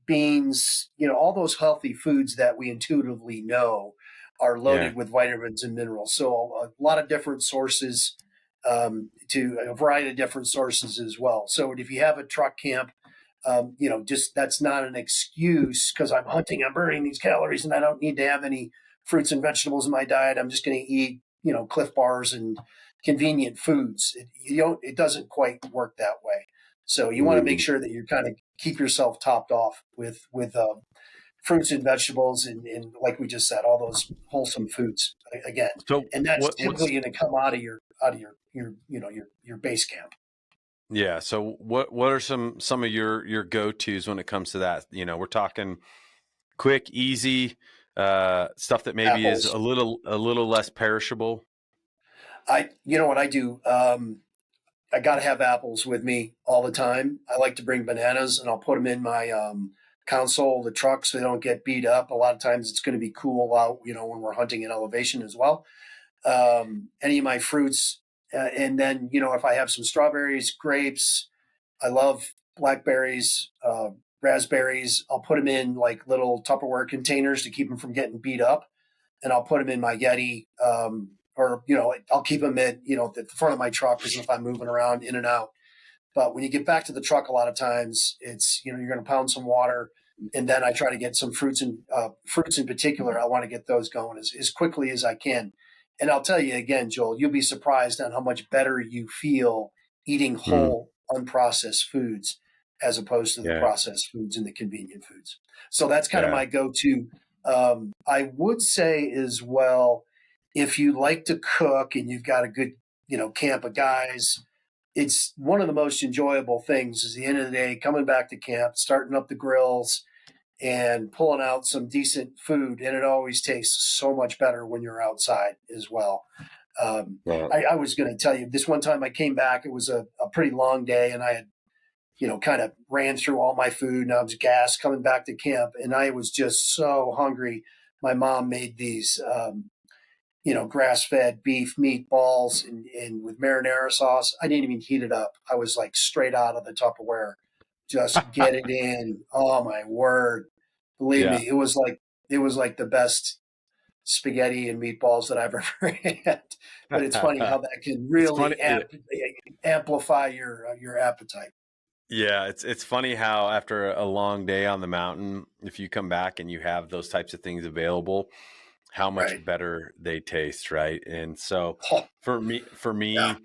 Speaker 2: beans, all those healthy foods that we intuitively know are
Speaker 1: Yeah.
Speaker 2: loaded with vitamins and minerals. So a lot of different sources, to a variety of different sources as well. So if you have a truck camp, just that's not an excuse because I'm hunting, I'm burning these calories, and I don't need to have any fruits and vegetables in my diet. I'm just going to eat, Cliff Bars and convenient foods. It doesn't quite work that way. So you want to make
Speaker 1: Mm,
Speaker 2: sure that you kind of keep yourself topped off with fruits and vegetables, and like we just said, all those wholesome foods again.
Speaker 1: So
Speaker 2: And that's
Speaker 1: what's
Speaker 2: typically going to come out of your base camp.
Speaker 1: yeah. So what are some of your go-tos when it comes to that? We're talking quick, easy, stuff that maybe is
Speaker 2: Apples.
Speaker 1: a little less perishable.
Speaker 2: You know what I do? I got to have apples with me all the time. I like to bring bananas, and I'll put them in my console of the truck so they don't get beat up. A lot of times it's going to be cool out, when we're hunting in elevation as well. Any of my fruits, and then if I have some strawberries, grapes, I love blackberries, raspberries. I'll put them in like little Tupperware containers to keep them from getting beat up, and I'll put them in my Yeti, or I'll keep them at the front of my truck because if I'm moving around in and out. But when you get back to the truck, a lot of times it's you're going to pound some water, and then I try to get some fruits in particular. I want to get those going as quickly as I can. And I'll tell you again, Joel, you'll be surprised on how much better you feel eating
Speaker 1: Mm,
Speaker 2: whole, unprocessed foods as opposed to the
Speaker 1: yeah,
Speaker 2: processed foods and the convenient foods. So that's kind of
Speaker 1: yeah.
Speaker 2: my go-to. I would say as well, if you like to cook and you've got a good, camp of guys, it's one of the most enjoyable things is the end of the day coming back to camp, starting up the grills and pulling out some decent food. And it always tastes so much better when you're outside as well. Um,
Speaker 1: Well,
Speaker 2: I was going to tell you this one time I came back, it was a pretty long day and I had, kind of ran through all my food and I was gassed coming back to camp and I was just so hungry. My mom made these, grass-fed beef meatballs and with marinara sauce. I didn't even heat it up. I was like straight out of the Tupperware. Just get it in. Oh my word. Believe
Speaker 1: yeah.
Speaker 2: me, it was like the best spaghetti and meatballs that I've ever had. But it's funny how that can
Speaker 1: It's funny.
Speaker 2: really amplify your appetite.
Speaker 1: Yeah, it's funny how after a long day on the mountain, if you come back and you have those types of things available, how much
Speaker 2: Right.
Speaker 1: better they taste, right? And so
Speaker 2: Oh,
Speaker 1: for me,
Speaker 2: yeah.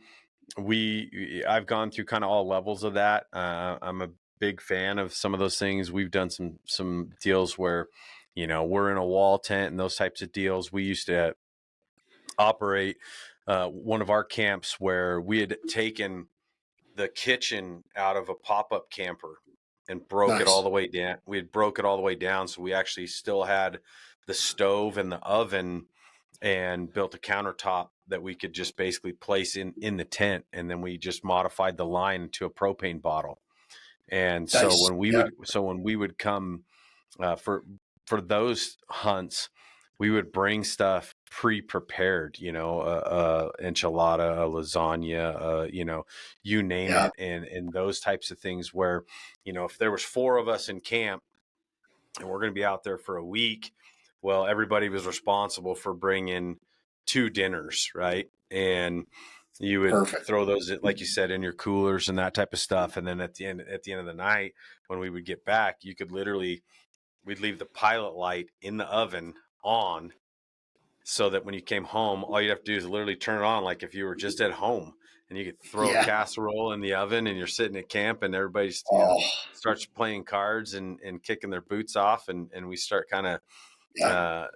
Speaker 1: I've gone through kind of all levels of that. I'm a big fan of some of those things. We've done some deals where, we're in a wall tent and those types of deals. We used to operate one of our camps where we had taken the kitchen out of a pop-up camper and broke it all
Speaker 2: Nice.
Speaker 1: the way down. We had broke it all the way down, so we actually still had the stove and the oven, and built a countertop that we could just basically place in the tent, and then we just modified the line into a propane bottle. And so
Speaker 2: Nice. Yeah.
Speaker 1: when we would come for those hunts, we would bring stuff pre-prepared, enchilada, a lasagna, you name
Speaker 2: Yeah.
Speaker 1: it, and those types of things where, if there was 4 of us in camp and we're going to be out there for a week, well, everybody was responsible for bringing 2 dinners, right? And you would
Speaker 2: Perfect.
Speaker 1: throw those, like you said, in your coolers and that type of stuff. And then at the end of the night, when we would get back, you could literally, we'd leave the pilot light in the oven on, so that when you came home, all you'd have to do is literally turn it on, like if you were just at home, and you could throw a
Speaker 2: Yeah.
Speaker 1: casserole in the oven and you're sitting at camp and everybody's,
Speaker 2: Oh,
Speaker 1: starts playing cards and kicking their boots off. And we start kind of,
Speaker 2: yeah.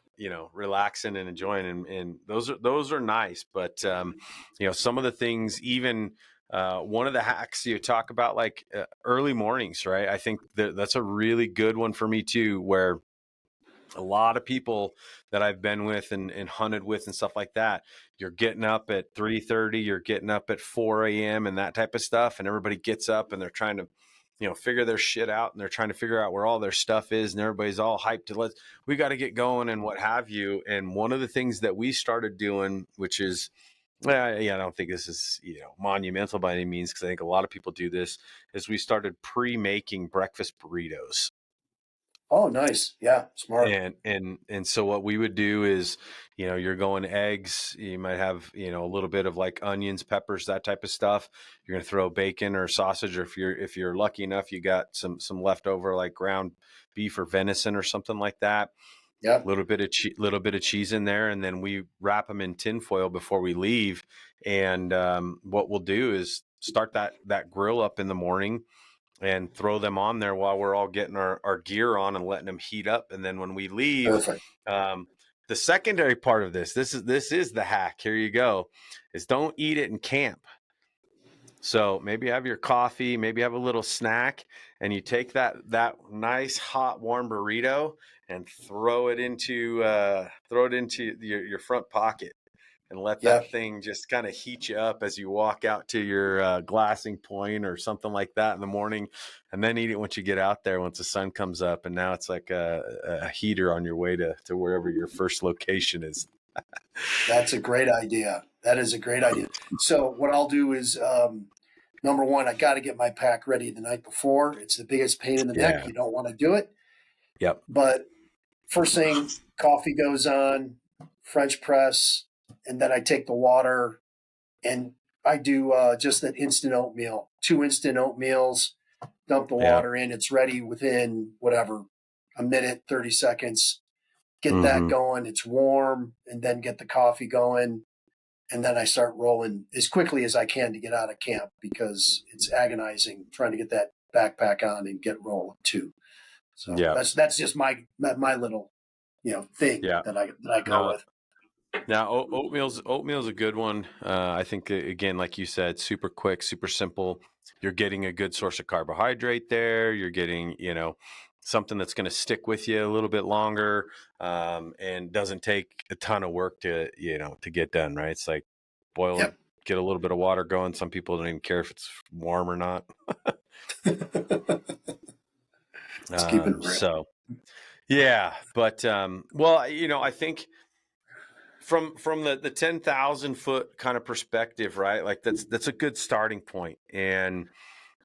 Speaker 1: relaxing and enjoying. And those are nice. But, some of the things, even, one of the hacks you talk about, like early mornings, right? I think that's a really good one for me too, where a lot of people that I've been with and hunted with and stuff like that, you're getting up at 3:30, you're getting up at 4 a.m. and that type of stuff. And everybody gets up and they're trying to, figure their shit out, and they're trying to figure out where all their stuff is. And everybody's all hyped to we got to get going and what have you. And one of the things that we started doing, which is, yeah, I don't think this is, monumental by any means, because I think a lot of people do this, is we started pre-making breakfast burritos.
Speaker 2: Oh, nice. Yeah. Smart.
Speaker 1: And so what we would do is, you're going eggs, you might have, a little bit of like onions, peppers, that type of stuff. You're going to throw bacon or sausage, or if you're lucky enough, you got some leftover like ground beef or venison or something like that.
Speaker 2: Yep.
Speaker 1: Little bit of cheese in there, and then we wrap them in tin foil before we leave. And what we'll do is start that grill up in the morning, and throw them on there while we're all getting our gear on and letting them heat up. And then when we leave,
Speaker 2: Perfect.
Speaker 1: the secondary part of this is the hack. Here you go, is don't eat it in camp. So maybe have your coffee, maybe have a little snack, and you take that nice hot warm burrito and throw it into your front pocket, and let that
Speaker 2: Yep.
Speaker 1: thing just kind of heat you up as you walk out to your glassing point or something like that in the morning, and then eat it once you get out there once the sun comes up, and now it's like a heater on your way to wherever your first location is.
Speaker 2: That's a great idea. That is a great idea. So what I'll do is, number one, I got to get my pack ready the night before. It's the biggest pain in the neck.
Speaker 1: Yeah.
Speaker 2: You don't want to do it.
Speaker 1: Yep.
Speaker 2: But first thing, coffee goes on, French press, and then I take the water and I do just that instant oatmeal, 2 instant oatmeals, dump the
Speaker 1: Yeah.
Speaker 2: water in. It's ready within whatever, a minute, 30 seconds. Get that
Speaker 1: Mm-hmm.
Speaker 2: going. It's warm, and then get the coffee going. And then I start rolling as quickly as I can to get out of camp because it's agonizing trying to get that backpack on and get rolling too. So
Speaker 1: Yeah.
Speaker 2: that's just my little thing
Speaker 1: Yeah.
Speaker 2: that I go
Speaker 1: Now,
Speaker 2: with.
Speaker 1: oatmeal's a good one. I think again, like you said, super quick, super simple. You're getting a good source of carbohydrate there. You're getting, something that's going to stick with you a little bit longer, and doesn't take a ton of work to get done. Right? It's like boil,
Speaker 2: Yep.
Speaker 1: get a little bit of water going. Some people don't even care if it's warm or not.
Speaker 2: Let's keep it real.
Speaker 1: So yeah, but well, I think from the 10,000 foot kind of perspective, right? Like that's a good starting point. And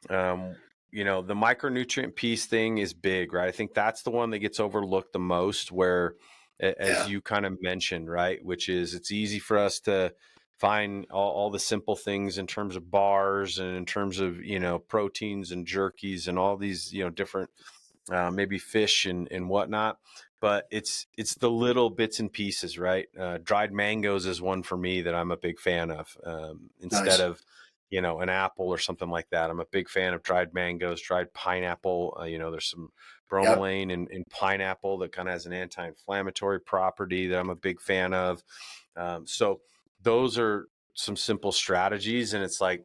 Speaker 1: the micronutrient piece thing is big, right? I think that's the one that gets overlooked the most, where as
Speaker 2: Yeah.
Speaker 1: you kind of mentioned, right, which is it's easy for us to find all the simple things in terms of bars and in terms of proteins and jerkies and all these different maybe fish and whatnot. But it's the little bits and pieces, right? Dried mangoes is one for me that I'm a big fan of. Instead
Speaker 2: Nice.
Speaker 1: of an apple or something like that, I'm a big fan of dried mangoes, dried pineapple. There's some
Speaker 2: Yep.
Speaker 1: bromelain in pineapple that kind of has an anti-inflammatory property that I'm a big fan of. So those are some simple strategies, and it's like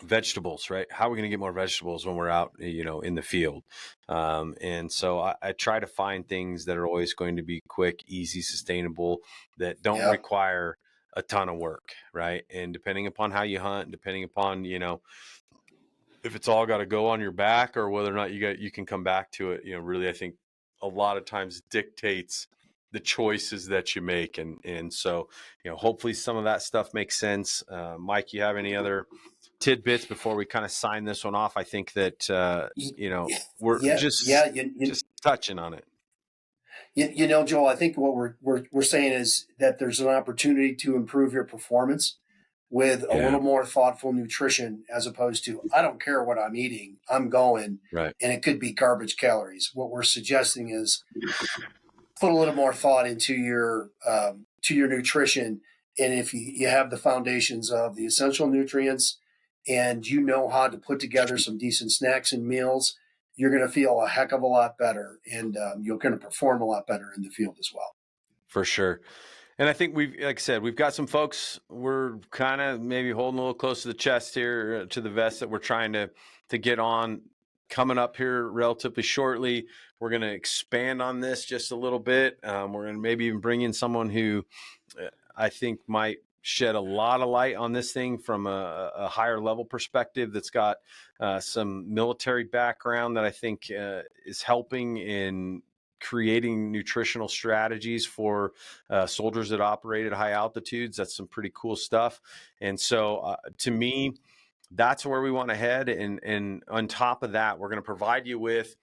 Speaker 1: vegetables, right? How are we going to get more vegetables when we're out, in the field? And so I try to find things that are always going to be quick, easy, sustainable, that don't
Speaker 2: Yep.
Speaker 1: require a ton of work, right? And depending upon how you hunt, depending upon, if it's all got to go on your back or whether or not you can come back to it, really, I think a lot of times dictates the choices that you make. And so, hopefully some of that stuff makes sense. Mike, you have any other tidbits before we kind of sign this one off? I think that, we're
Speaker 2: Yeah.
Speaker 1: just,
Speaker 2: Yeah.
Speaker 1: touching on it.
Speaker 2: Joel, I think what we're saying is that there's an opportunity to improve your performance with a
Speaker 1: Yeah.
Speaker 2: little more thoughtful nutrition as opposed to I don't care what I'm eating, I'm going,
Speaker 1: Right.
Speaker 2: and it could be garbage calories. What we're suggesting is put a little more thought into your to your nutrition, and if you have the foundations of the essential nutrients and you know how to put together some decent snacks and meals, you're going to feel a heck of a lot better, and you're going to perform a lot better in the field as well.
Speaker 1: For sure. And I think like I said, we've got some folks we're kind of maybe holding a little close to the chest here, to the vest, that we're trying to get on coming up here relatively shortly. We're going to expand on this just a little bit. We're going to maybe even bring in someone who I think might shed a lot of light on this thing from a higher level perspective, that's got some military background that I think is helping in creating nutritional strategies for soldiers that operate at high altitudes. That's some pretty cool stuff. And so to me, that's where we want to head. And on top of that, we're going to provide you with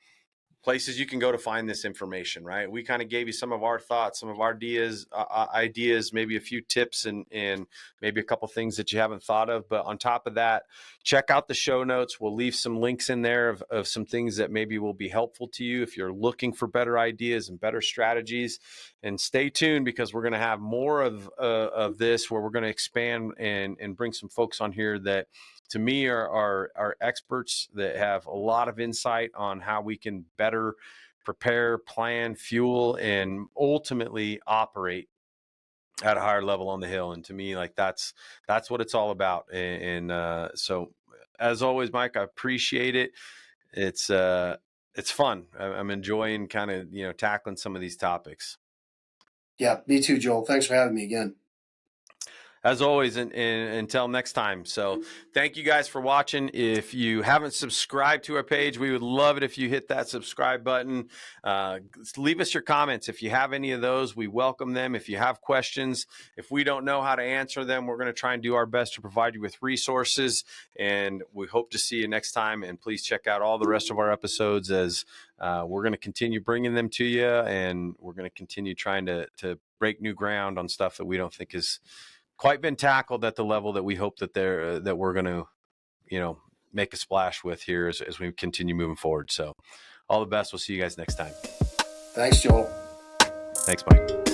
Speaker 1: places you can go to find this information, right? We kind of gave you some of our thoughts, some of our ideas, maybe a few tips and maybe a couple things that you haven't thought of. But on top of that, check out the show notes. We'll leave some links in there of some things that maybe will be helpful to you if you're looking for better ideas and better strategies. And stay tuned, because we're going to have more of this, where we're going to expand and bring some folks on here that, to me, are experts that have a lot of insight on how we can better prepare, plan, fuel, and ultimately operate at a higher level on the hill. And to me, like that's what it's all about. And so, as always, Mike, I appreciate it. It's fun. I'm enjoying kind of tackling some of these topics.
Speaker 2: Yeah, me too, Joel. Thanks for having me again.
Speaker 1: As always, and until next time. So thank you guys for watching. If you haven't subscribed to our page, we would love it if you hit that subscribe button. Leave us your comments. If you have any of those, we welcome them. If you have questions, if we don't know how to answer them, we're going to try and do our best to provide you with resources. And we hope to see you next time. And please check out all the rest of our episodes, as we're going to continue bringing them to you. And we're going to continue trying to break new ground on stuff that we don't think is quite been tackled at the level that we hope that we're going to, make a splash with here as we continue moving forward. So all the best. We'll see you guys next time.
Speaker 2: Thanks, Joel.
Speaker 1: Thanks, Mike.